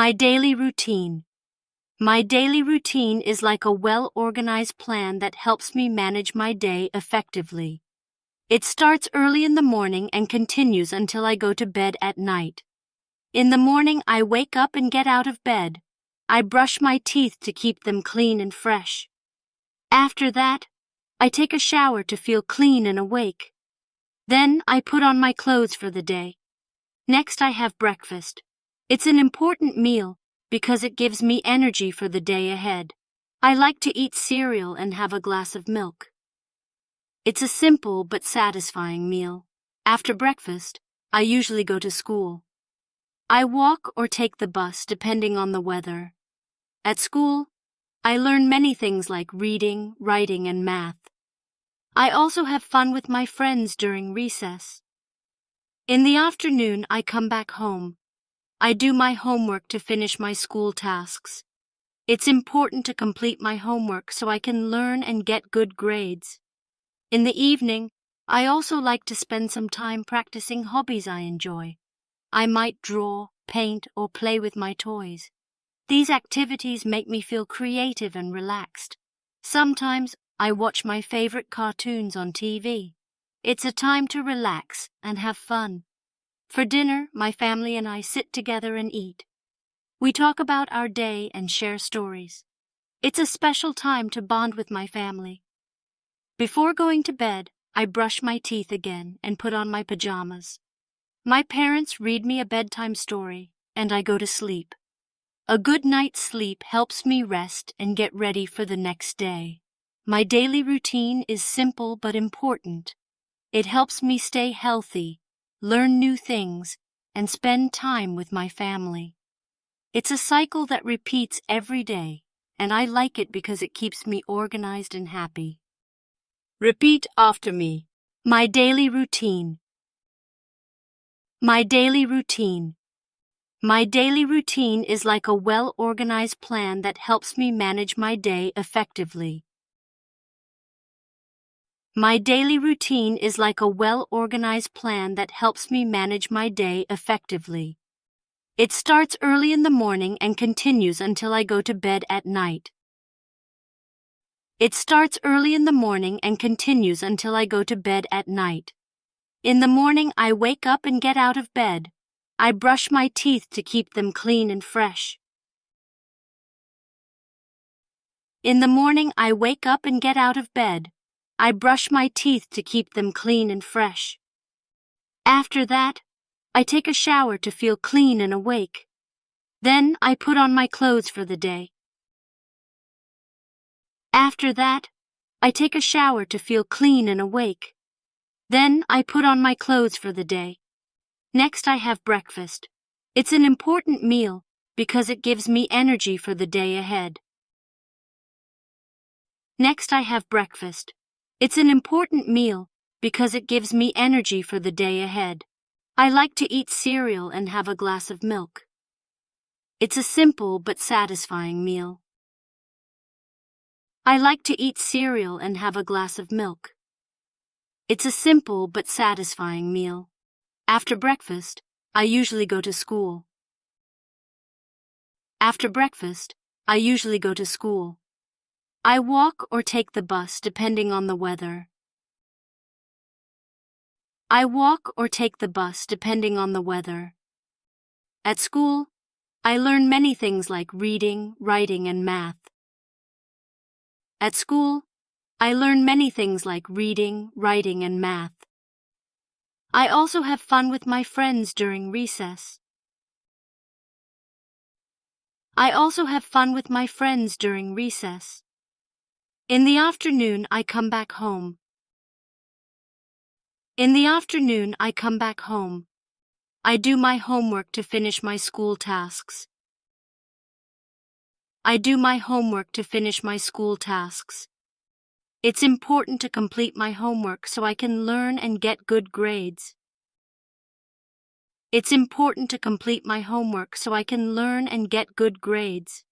My daily routine. My daily routine is like a well-organized plan that helps me manage my day effectively. It starts early in the morning and continues until I go to bed at night. In the morning, I wake up and get out of bed. I brush my teeth to keep them clean and fresh. After that, I take a shower to feel clean and awake. Then I put on my clothes for the day. Next, I have breakfast. It's an important meal because it gives me energy for the day ahead. I like to eat cereal and have a glass of milk. It's a simple but satisfying meal. After breakfast, I usually go to school. I walk or take the bus depending on the weather. At school, I learn many things like reading, writing, and math. I also have fun with my friends during recess. In the afternoon, I come back home. I do my homework to finish my school tasks. It's important to complete my homework so I can learn and get good grades. In the evening, I also like to spend some time practicing hobbies I enjoy. I might draw, paint, or play with my toys. These activities make me feel creative and relaxed. Sometimes I watch my favorite cartoons on TV. It's a time to relax and have fun. For dinner, my family and I sit together and eat. We talk about our day and share stories. It's a special time to bond with my family. Before going to bed, I brush my teeth again and put on my pajamas. My parents read me a bedtime story, and I go to sleep. A good night's sleep helps me rest and get ready for the next day. My daily routine is simple but important. It helps me stay healthy, learn new things, and spend time with my family. It's a cycle that repeats every day, and I like it because it keeps me organized and happy. Repeat after me. My daily routine. My daily routine. My daily routine is like a well-organized plan that helps me manage my day effectively. My daily routine is like a well-organized plan that helps me manage my day effectively. It starts early in the morning and continues until I go to bed at night. It starts early in the morning and continues until I go to bed at night. In the morning, I wake up and get out of bed. I brush my teeth to keep them clean and fresh. In the morning, I wake up and get out of bed. I brush my teeth to keep them clean and fresh. After that, I take a shower to feel clean and awake. Then I put on my clothes for the day. After that, I take a shower to feel clean and awake. Then I put on my clothes for the day. Next, I have breakfast. It's an important meal because it gives me energy for the day ahead. Next, I have breakfast. It's an important meal because it gives me energy for the day ahead. I like to eat cereal and have a glass of milk. It's a simple but satisfying meal. I like to eat cereal and have a glass of milk. It's a simple but satisfying meal. After breakfast, I usually go to school. After breakfast, I usually go to school. I walk or take the bus depending on the weather. I walk or take the bus depending on the weather. At school, I learn many things like reading, writing, and math. At school, I learn many things like reading, writing, and math. I also have fun with my friends during recess. I also have fun with my friends during recess. In the afternoon, I come back home. In the afternoon, I come back home. I do my homework to finish my school tasks. I do my homework to finish my school tasks. It's important to complete my homework so I can learn and get good grades. It's important to complete my homework so I can learn and get good grades.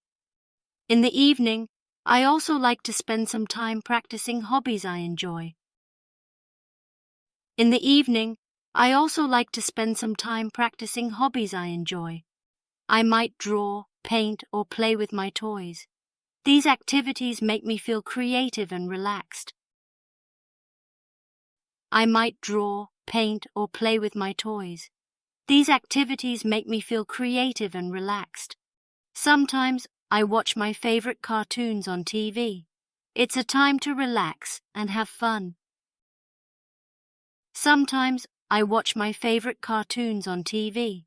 In the evening, I also like to spend some time practicing hobbies I enjoy. In the evening, I also like to spend some time practicing hobbies I enjoy. I might draw, paint, or play with my toys. These activities make me feel creative and relaxed. I might draw, paint, or play with my toys. These activities make me feel creative and relaxed. Sometimes I watch my favorite cartoons on TV. It's a time to relax and have fun. Sometimes I watch my favorite cartoons on TV.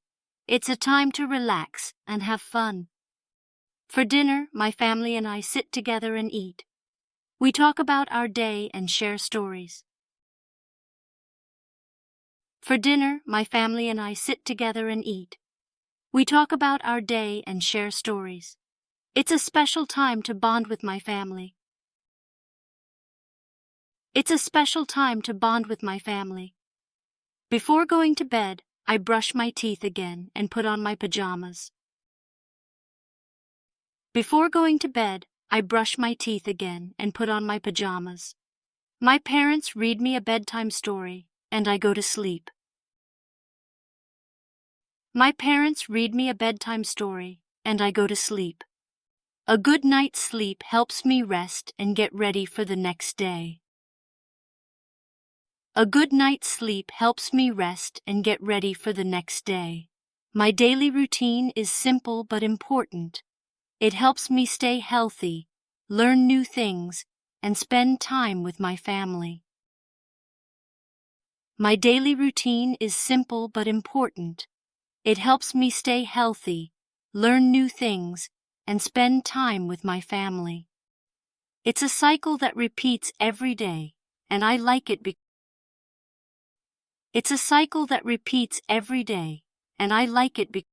It's a time to relax and have fun. For dinner, my family and I sit together and eat. We talk about our day and share stories. For dinner, my family and I sit together and eat. We talk about our day and share stories. It's a special time to bond with my family. It's a special time to bond with my family. Before going to bed, I brush my teeth again and put on my pajamas. Before going to bed, I brush my teeth again and put on my pajamas. My parents read me a bedtime story, and I go to sleep. My parents read me a bedtime story, and I go to sleep. A good night's sleep helps me rest and get ready for the next day. A good night's sleep helps me rest and get ready for the next day. My daily routine is simple but important. It helps me stay healthy, learn new things, and spend time with my family. My daily routine is simple but important. It helps me stay healthy, learn new things, and spend time with my family. It's a cycle that repeats every day, and I like it because It's a cycle that repeats every day, and I like it because